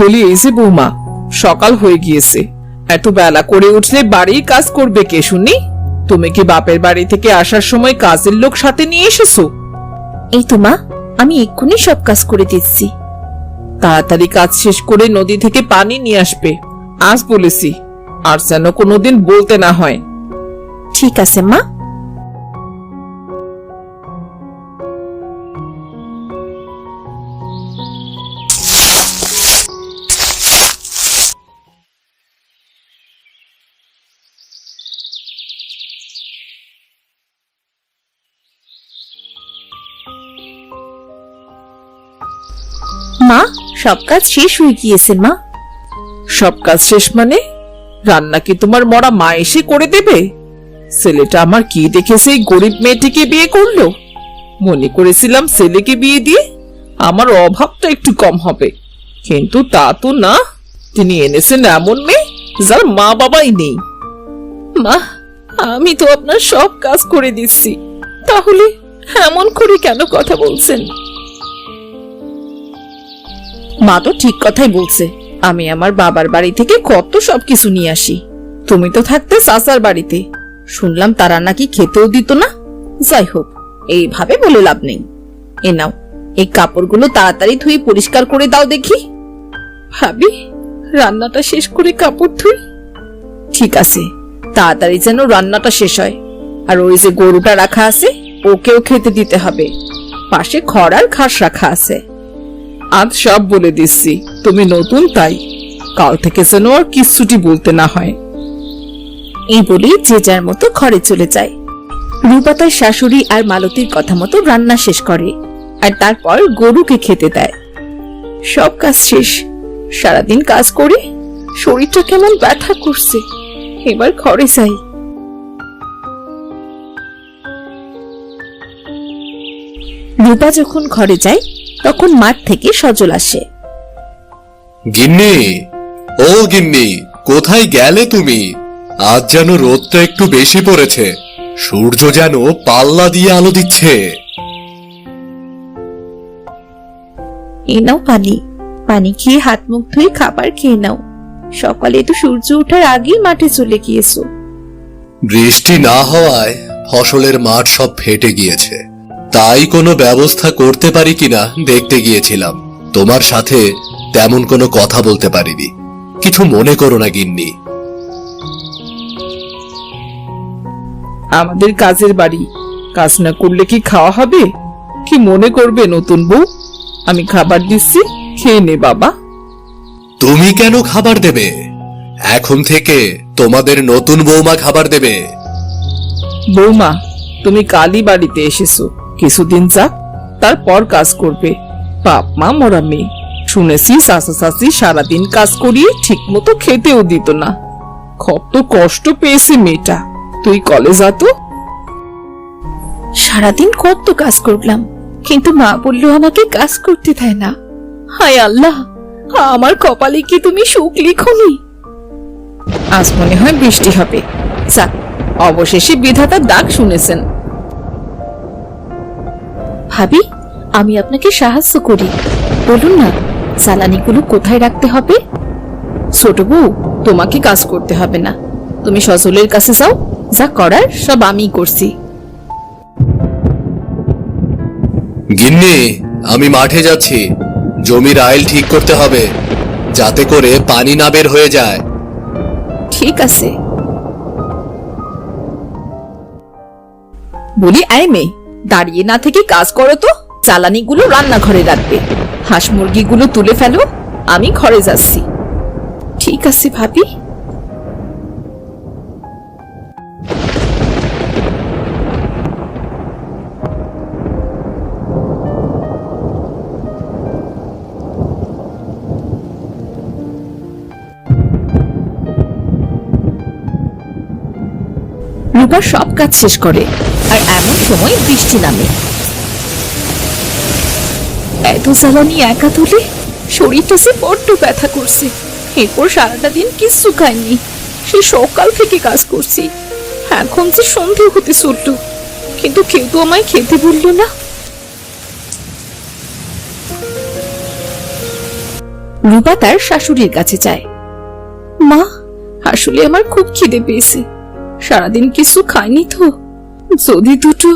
বলি, এই যে বৌমা, সকাল হয়ে গিয়েছে, এত বেলা করে উঠলে বাড়ির কাজ করবে কে শুনি? তুমি কি বাপের বাড়ি থেকে আসার সময় কাজের লোক সাথে নিয়ে এসেছো? এই তো মা, আমি এক্ষুনি সব কাজ করে দিচ্ছি। তাড়াতাড়ি কাজ শেষ করে নদী থেকে পানি নিয়ে আসবে, আজ বলেছি, আর যেন কোনোদিন বলতে না হয়। ঠিক আছে মা। মা, সব কাজ শেষ হয়ে গিয়েছে মা। সব কাজ শেষ মানে? রান্না কি তোমার মরা মা এসে করে দেবে? ছেলেটা আমার কি দেখে সেই গরিব মেয়েটিকে বিয়ে করলো? মনে করেছিলাম ছেলেকে বিয়ে দিয়ে আমার অভাবটা একটু কম হবে, কিন্তু তা তো না। তিনি এনেছেন এমন মেয়ে যার মা বাবাই নেই। মা, আমি তো আপনার সব কাজ করে দিচ্ছি, তাহলে এমন করে কেন কথা বলছেন? মা তো ঠিক কথাই বলছে। আমি আমার বাবার বাড়ি থেকে কত সবকিছু নিয়ে আসি। তুমি তো থাকতে চাচার বাড়িতে, শুনলাম তারা নাকি খেতেও দিত না। যাই হোক, এইভাবে বলে লাভ নেই। এ নাও, এই কাপড়গুলো তাড়াতাড়ি ধুয়ে পরিষ্কার করে দাও দেখি। ভাবি, রান্নাটা শেষ করে কাপড় ধুই। ঠিক আছে, তাড়াতাড়ি যেন রান্নাটা শেষ হয়। আর ওই যে গরুটা রাখা আছে, ওকেও খেতে দিতে হবে। পাশে খড় আর ঘাস রাখা আছে। আজ সব বলে দিচ্ছি, তুমি নতুন তাই, কাল থেকে যেন আর কিচ্ছুটি বলতে না হয়। এই বলে যে যার মতো ঘরে চলে যায়। রূপা তার শাশুড়ি আর মালতীর কথা মতো রান্না শেষ করে, আর তারপর গরুকে খেতে দেয়। সব কাজ শেষ। সারাদিন কাজ করে শরীরটা কেমন ব্যথা করছে। এবার ঘরে যাই। রূপা যখন ঘরে যায়, তখন মাঠ থেকে সজল আসে। গিন্নি, ও গিন্নি, কোথায় গেলে তুমি? আজ যেন রোদটা একটু বেশি পড়েছে, সূর্য যেন পাল্লা দিয়ে আলো দিচ্ছে। এই নাও পানি, পানি খেয়ে হাত মুখ ধুয়ে খাবার খেয়ে নাও। সকালে তো সূর্য ওঠার আগেই মাঠে চলে গিয়েছো। বৃষ্টি না হওয়ায় ফসলের মাঠ সব ফেটে গিয়েছে, তাই কোনো ব্যবস্থা করতে পারি কিনা দেখতে গিয়েছিলাম। তোমার সাথে তেমন কোনো কথা বলতে পারিনি, কিছু মনে করো না গিন্নি। আমাদের কাজের বাড়ি, কাজ না করলে কি খাওয়া হবে? কি মনে করবে নতুন বউ? আমি খাবার দিচ্ছি, খেয়ে নে বাবা। তুমি কেন খাবার দেবে? এখন থেকে তোমাদের নতুন বৌমা খাবার দেবে। বৌমা, তুমি কালই বাড়িতে এসেছো, কিছুদিন যাক, তারপর কাজ করবে। বাপ মা মরা মেয়ে, শুনেছি শাশু শাশি সারাদিন কাজ করিয়ে ঠিক মতো খেতেও দিত না। কত কষ্ট পেয়েছে মেয়েটা। তুই কলেজ যা তো। সারাদিন কত কাজ করলাম, কিন্তু মা বললো আমাকে কাজ করতে দেয় না। হায় আল্লাহ, আমার কপালে কি তুমি সুখ লিখোনি? আজ মনে হয় বৃষ্টি হবে। যাক, অবশেষে বিধাতার ডাক শুনেছেন। ভাবি, আমি আপনাকে সাহায্য করি, বলুন না জ্বালানিগুলো কোথায় রাখতে হবে? ছোট বউ, তোমাকে কাজ করতে হবে না, তুমি সজলের কাছে যাও, যা করার সব আমিই করছি। গিন্নি, আমি মাঠে যাচ্ছি, জমির আইল ঠিক করতে হবে, যাতে করে পানি না বের হয়ে যায়। ঠিক আছে। বলি, আয় মেয়ে, দাঁড়িয়ে না থেকে কাজ করো তো। জ্বালানিগুলো রান্নাঘরে রাখবে, হাঁস মুরগিগুলো তুলে ফেলো, আমি ঘরে যাচ্ছি। ঠিক আছে ভাবি। রূপা সব কাজ শেষ করে, আর এমন সময় বৃষ্টি নামে। এত জ্বালানি একা তুলে শরীরটা সে বড্ড ব্যথা করছে। এরপর সারাটা দিন কিচ্ছু খাইনি, সে সকাল থেকে কাজ করছি, এখন যে সন্ধে হতে চললো, কিন্তু কেউ তো আমায় খেতে বললো না। রূপা তার শাশুড়ির কাছে যায়। মা, আসলে আমার খুব খিদে পেয়েছে, সারাদিন কিছু খাইনি তো, যদি দুটো।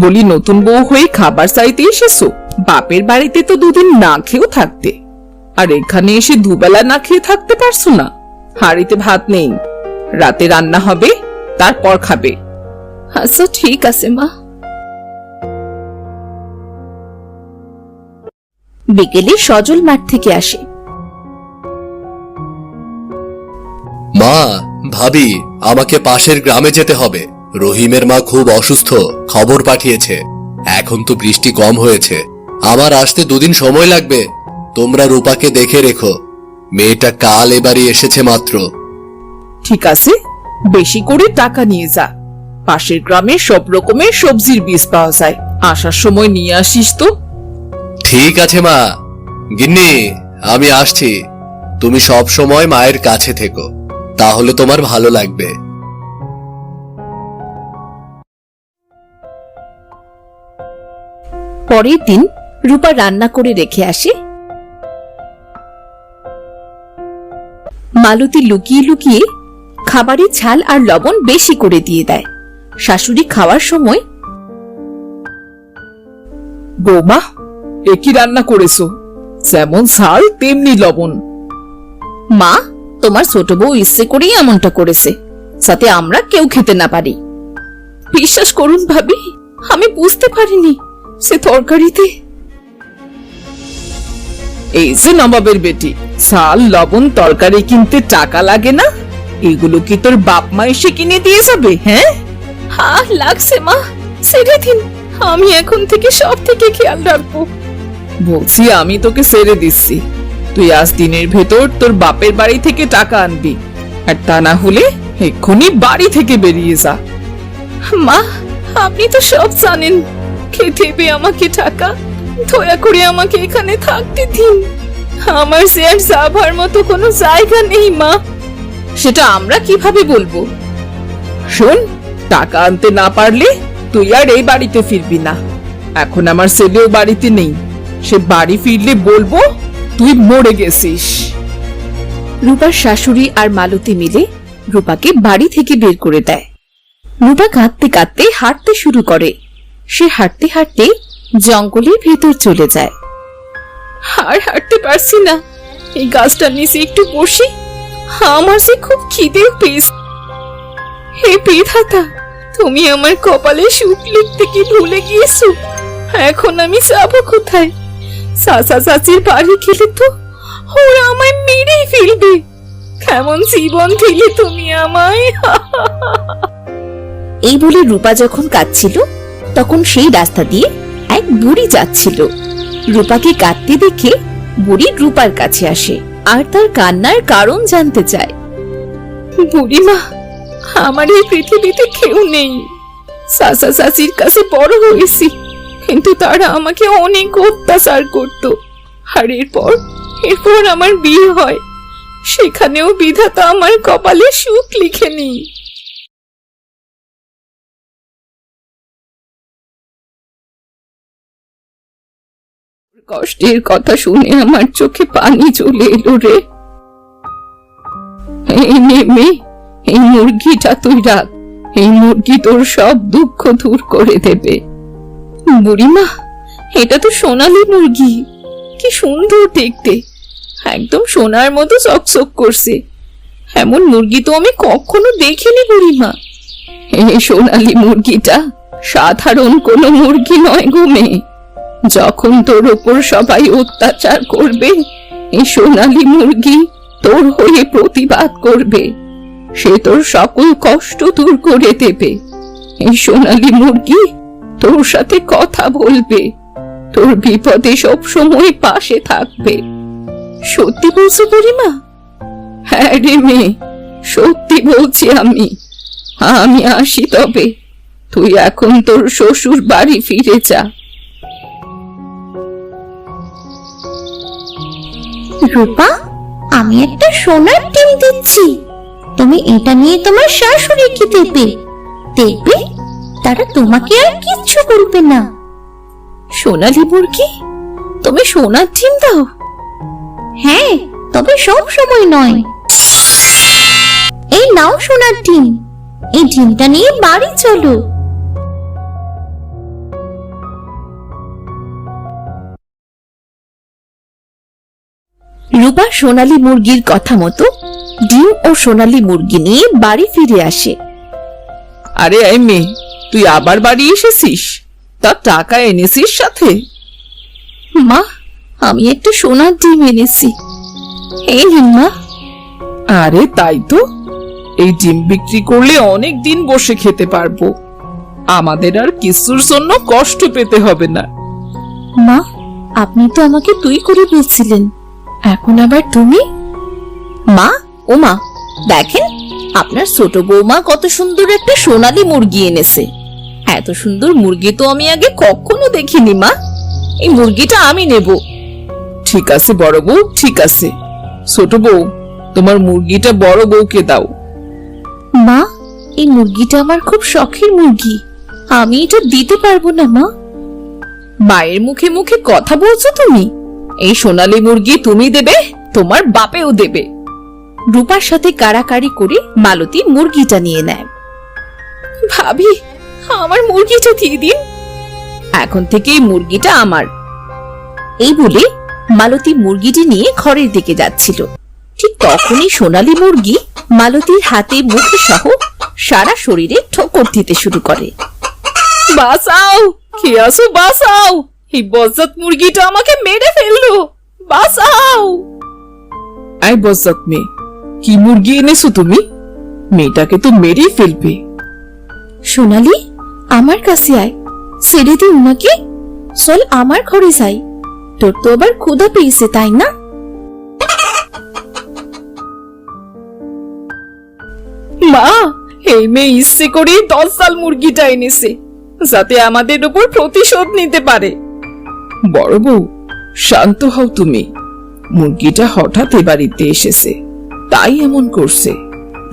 বলি, নতুন বউ হয়ে খাবার চাইতে এসেছো? বাপের বাড়িতে তো দুদিন না খেয়েও থাকতে, আর এখানে এসে দুবেলা না খেয়ে থাকতে পারছো না? হাঁড়িতে ভাত নেই, রাতে রান্না হবে, তারপর খাবে। আচ্ছা ঠিক আছে মা। বিকেলে সজল মাঠ থেকে আসে। মা, ভাবি, আমাকে পাশের গ্রামে যেতে হবে। রহিমের মা খুব অসুস্থ, খবর পাঠিয়েছে। এখন তো বৃষ্টি কম হয়েছে, আমার আসতে দুদিন সময় লাগবে। তোমরা রূপাকে দেখে রেখো, মেয়েটা কাল এবারে এসেছে মাত্র। ঠিক আছে, বেশি করে টাকা নিয়ে যা। পাশের গ্রামে সব রকমের সবজির বীজ পাওয়া যায়, আসার সময় নিয়ে আসিস তো। ঠিক আছে মা। গিন্নি, আমি আসছি। তুমি সব সময় মায়ের কাছে থেকো, তাহলে তোমার ভালো লাগবে। পরের দিন রূপা রান্না করে রেখে আসে। মালতী লুকিয়ে লুকিয়ে খাবারে ঝাল আর লবণ বেশি করে দিয়ে দেয়। শাশুড়ি খাওয়ার সময়, বৌমা, এ কি রান্না করেছো? যেমন ঝাল তেমনি লবণ। মা, তোমার ছোট বউ ইচ্ছে করেই এমনটা করেছে, যাতে আমরা কেউ খেতে না পারি। বিশ্বাস করুন ভাবি, আমি বুঝতে পারিনি সে তরকারিতে। এই যে নবাবের বেটি, ঝাল লবণ তরকারি কিনতে টাকা লাগে না? এগুলো কি তোর বাপ মা এসে কিনে দিয়ে যাবে? হ্যাঁ, হ্যাঁ লাগছে মা, ছেড়ে দিন, আমি এখন থেকে সব থেকে খেয়াল রাখবো। বলছি, আমি তোকে ছেড়ে দিচ্ছি। তুই আজ দিনের ভেতর তোর বাপের বাড়ি থেকে টাকা আনবি, আর তা না হলে এক্ষুনি বাড়ি থেকে বেরিয়ে যা। মা, আপনি তো সব জানেন, কে দেবে আমাকে টাকা? দয়া করে আমাকে এখানে থাকতে দিন, আমার সে আর যাবার মতো কোনো জায়গা নেই মা। সেটা আমরা কিভাবে বলবো? শোন, টাকা আনতে না পারলে তুই আর এই বাড়িতে ফিরবি না। এখন আমার ছেলেও বাড়িতে নেই, সে বাড়ি ফিরলে বলবো তুই মরে গেছিস। রূপার শাশুড়ি আর মালতী মিলে রূপাকে বাড়ি থেকে বের করে দেয়। রূপা কাঁদতে কাঁদতে হাঁটতে শুরু করে। সে হাঁটতে হাঁটতে জঙ্গলের ভেতর চলে যায়। আর হাঁটতে পারছি না, এই গাছটার নিচে একটু বসি, আমার যে খুব খিদে পেয়েছে। হে বিধাতা, তুমি আমার কপালে সুখ লিখতে কি ভুলে গিয়েছো? এখন আমি যাবো কোথায়? চাচা চাচির বাড়ি গেলে তো ওরা আমায় মেরেই ফেলবে। কেমন জীবন দিলে তুমি আমায়। এই বলে রূপা যখন কাঁদছিল, তখন সেই রাস্তা দিয়ে এক বুড়ি যাচ্ছিল। রূপাকে কাঁদতে দেখে বুড়ি রূপার কাছে আসে আর তার কান্নার কারণ জানতে চায়। বুড়িমা, আমার এই পৃথিবীতে কেউ নেই। চাচা চাচির কাছে বড় হয়েছি, কিন্তু তারা আমাকে অনেক অত্যাচার করত। আর এরপর আমার বিয়ে হয়, সেখানেও বিধাতা আমার কপালে সুখ লিখেনি। কষ্টের কথা শুনে আমার চোখে পানি চলে এলো রে। এই নে মেয়ে, এই মুরগিটা তুই রাখ, এই মুরগি তোর সব দুঃখ দূর করে দেবে। বুড়িমা, এটা তো সোনালী মুরগি, কি সুন্দর দেখতে, একদম সোনার মতো চকচক করছে। এমন মুরগি তো আমি কখনো দেখিনি বুড়িমা। এই সোনালী মুরগিটা সাধারণ কোনো মুরগি নয় গো মেয়ে। যখন তোর ওপর সবাই অত্যাচার করবে, এই সোনালী মুরগি তোর হয়ে প্রতিবাদ করবে। সে তোর সকল কষ্ট দূর করে দেবে। এই সোনালী মুরগি তোর সাথে কথা বলবে, তোর বিপদে সব সময় পাশে থাকবে। সত্যি বলছো বুড়িমা? হ্যাঁ রে মেয়ে, সত্যি বলছি আমি। আমি আসি তবে, তুই এখন তোর শ্বশুর বাড়ি ফিরে যা। রূপা, আমি একটা সোনার ডিম দিচ্ছি, তুমি এটা নিয়ে তোমার শাশুড়িকে দেবে, দেখবে তারা তোমাকে আর কিচ্ছু বলবে না। সোনালী মুরগি, তুমি সোনার ডিম দাও? হ্যাঁ, তবে সব সময় নয়। এই নাও সোনার ডিম, এই ডিমটা নিয়ে বাড়ি চলো। রূপা সোনালী মুরগির কথা মতো ডিম ও সোনালী মুরগি নিয়ে বাড়ি ফিরে আসে। আরে এই মেয়ে, তুই আবার বাড়ি এসেছিস? তা টাকা এনেছিস সাথে? মা, আমি একটা সোনার ডিম এনেছি, এই নিন মা। আরে তাই তো, এই ডিম বিক্রি করলে অনেক দিন বসে খেতে পারবো, আমাদের আর কিছুর জন্য কষ্ট পেতে হবে না। মা, আপনি তো আমাকে তুই করে বলছিলেন, এখন আবার তুমি? মা, ও মা, দেখেন আপনার ছোট বৌমা কত সুন্দর একটা সোনালী মুরগি এনেছে। এত সুন্দর মুরগি তো আমি আগে কখনো দেখিনি মা, এই মুরগিটা আমি নেব। ঠিক আছে বড় বউ, ঠিক আছে। ছোট বউ, তোমার মুরগিটা বড় বউকে দাও। মা, এই মুরগিটা আমার খুব শখের মুরগি, আমি এটা দিতে পারবো না মা। মায়ের মুখে মুখে কথা বলছো তুমি? এই সোনালী মুরগি তুমি দেবে, তোমার বাপেও দেবে। রূপার সাথে কাড়াকাড়ি করে মালতী মুরগিটা নিয়ে নেয়। ভাবি, আমার মুরগিটা দিয়ে দিন, এখন থেকে এই মুরগিটা আমার। এই বলে মালতী মুরগিটি নিয়ে ঘরের দিকে যাচ্ছিল। ঠিক তখনই সোনালী মুরগি মালতীর হাতে মুখে সহ সারা শরীরে ঠোকর দিতে শুরু করে। বাঁচাও, কে আসো বাঁচাও, এই বজ্জাত মুরগিটা আমাকে মেরে ফেললো, বাঁচাও। আই বজ্জাত মেয়ে, কি মুরগি এনেছো তুমি? মেয়েটাকে তো মেরেই ফেলবে। সোনালী, আমার কাছে আয়, ছেড়ে দি উনাকে, চল আমার ঘরে যাই, তোর তো আবার ক্ষুধা পেয়েছে তাই না? মা, এই মেয়ে ইচ্ছে করে 10 সাল মুরগিটা এনেছে, যাতে আমাদের উপর প্রতিশোধ নিতে পারে। বড় বউ, শান্ত হও তুমি। মুরগিটা হঠাৎ এ বাড়িতে এসেছে, তাই এমন করছে।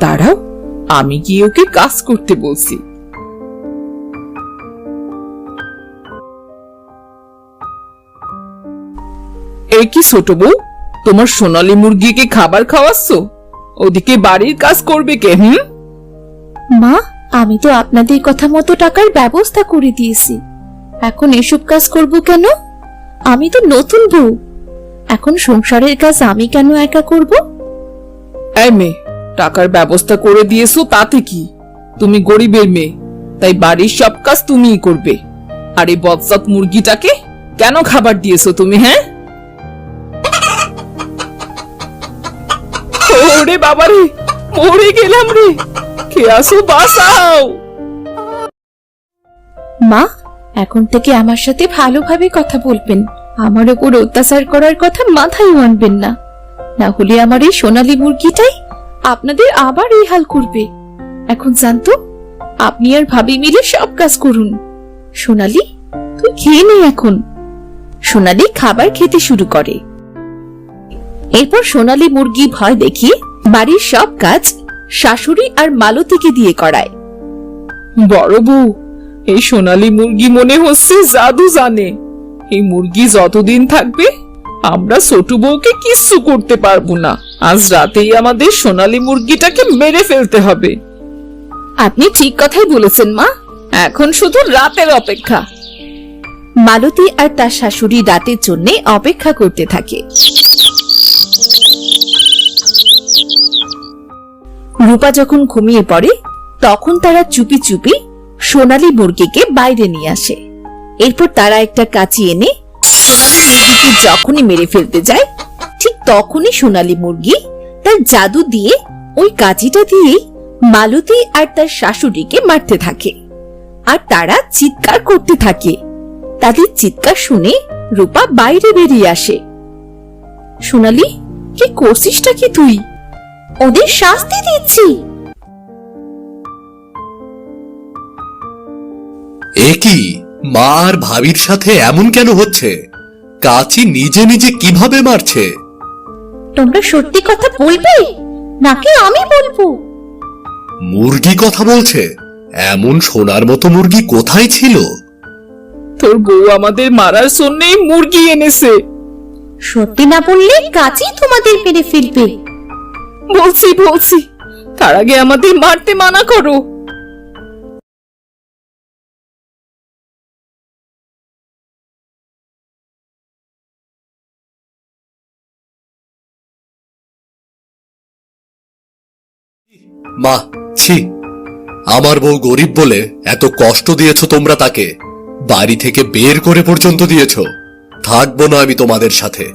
দাঁড়াও, আমি গিয়ে ওকে কাজ করতে বলছি। এই কি ছোট বউ, তোমার সোনালী মুরগিকে খাবার খাওয়াচ্ছ? ওদিকে বাড়ির কাজ করবে কে? মা, আমি তো আপনাদের কথা মতো টাকার ব্যবস্থা করে দিয়েছি, এখন এসব কাজ করব কেন? আমি তো নতুন বউ, এখন সংসারের কাজ আমি কেন একা করব? এই মেয়ে, টাকার ব্যবস্থা করে দিয়েছো তাতে কি? তুমি গরিবের মেয়ে, তাই বাড়ির সব কাজ তুমিই করবে। আর এই বজ্জাত মুরগিটাকে কেন খাবার দিয়েছো তুমি? হ্যাঁ, ওরে বাবারে, মরে গেলাম রে, কে আসো বাঁচাও। মা, এখন থেকে আমার সাথে ভালোভাবে কথা বলবেন, আমার উপর অত্যাচার করার কথা মাথায় আনবেন না, না হলে আমার এই সোনালী মুরগিটাই আপনাদের আবার এই হাল করবে। এখন জানতো, আপনি আর ভাবি মিলে সব কাজ করুন। সোনালী, তুই খেয়ে নে এখন। সোনালী খাবার খেতে শুরু করে। এরপর সোনালী মুরগি ভয় দেখিয়ে বাড়ির সব কাজ শাশুড়ি আর মালতীকে দিয়ে করায়। বড় বউ, এই সোনালী মুরগি মনে হচ্ছে জাদু জানে। এই মুরগি যতদিন থাকবে আমরা ছোট বউকে কিচ্ছু করতে পারবো না। আজ রাতেই আমাদের সোনালী মুরগিটাকে মেরে ফেলতে হবে। আপনি ঠিক কথাই বলেছেন মা, এখন শুধু রাতের অপেক্ষা। মালতী আর তার শাশুড়ি রাতের জন্য অপেক্ষা করতে থাকে। রূপা যখন ঘুমিয়ে পড়ে তখন তারা চুপি চুপি সোনালী মুরগিকে বাইরে নিয়ে আসে। এরপর তারা একটা কাঁচি এনে সোনালী মুরগিকে যখনই মেরে ফেলতে যায়, ঠিক তখনই সোনালী মুরগি তার জাদু দিয়ে ওই কাঁচিটা দিয়ে মালতী আর তার শাশুড়িকে মারতে থাকে, আর তারা চিৎকার করতে থাকে। তাদের চিৎকার শুনে রূপা বাইরে বেরিয়ে আসে। সোনালী, কি করছিসটা কি তুই? ওদের শাস্তি দিচ্ছি। এ কি, মা আর ভাবির সাথে এমন কেন হচ্ছে? কাচি নিজে নিজে কিভাবে মারছে? তোমরা সত্যি কথা বলবে নাকি আমি বলবো? মুরগি কথা বলছে? এমন সোনার মতো মুরগি কোথায় ছিল? তোর বউ আমাদের মারার জন্যই মুরগি এনেছে। সত্যি না বললে গাছই তোমাদের মেরে ফেলবে। বলছি বলছি, তার আগে আমাদের মারতে মানা করো। মা, ছি, আমার বউ গরিব বলে এত কষ্ট দিয়েছো তোমরা তাকে, বাড়ি থেকে বের করে পর্যন্ত দিয়েছো। থাকবো না আমি তোমাদের সাথে,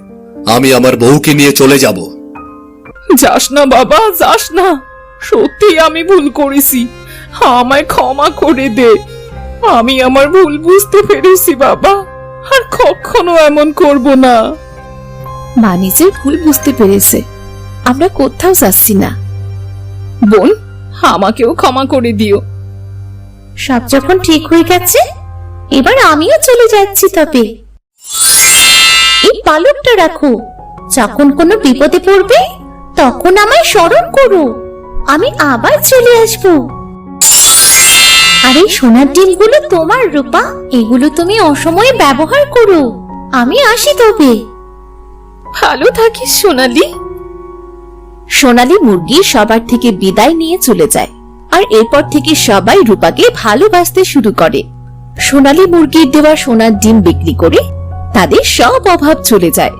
আমি আমার বউকে নিয়ে চলে যাব। যাস না বাবা, যাস না, সত্যি আমি ভুল করেছি, আমায় ক্ষমা করে দে। আমি আমার ভুল বুঝতে পেরেছি বাবা, আর কখনো এমন করব না। মা নিজের ভুল বুঝতে পেরেছে, আমরা কোথাও যাচ্ছি না। বোন, আমাকেও ক্ষমা করে দিও। সব যখন ঠিক হয়ে গেছে, এবার আমিও চলে যাচ্ছি। তবে এই পালকটা রাখো, যখন কোনো বিপদে পড়বে তখন আমায় স্মরণ করো, আমি আবার চলে আসবো। আর এই সোনার ডিমগুলো তোমার, রূপা, এগুলো তুমি অসময়ে ব্যবহার করো। আমি আসি তবে। ভালো থাকিস সোনালি। সোনালী মুরগি সবার থেকে বিদায় নিয়ে চলে যায়, আর এরপর থেকে সবাই রূপাকে ভালোবাসতে শুরু করে। সোনালী মুরগির দেওয়া সোনার ডিম বিক্রি করে তাদের সব অভাব চলে যায়।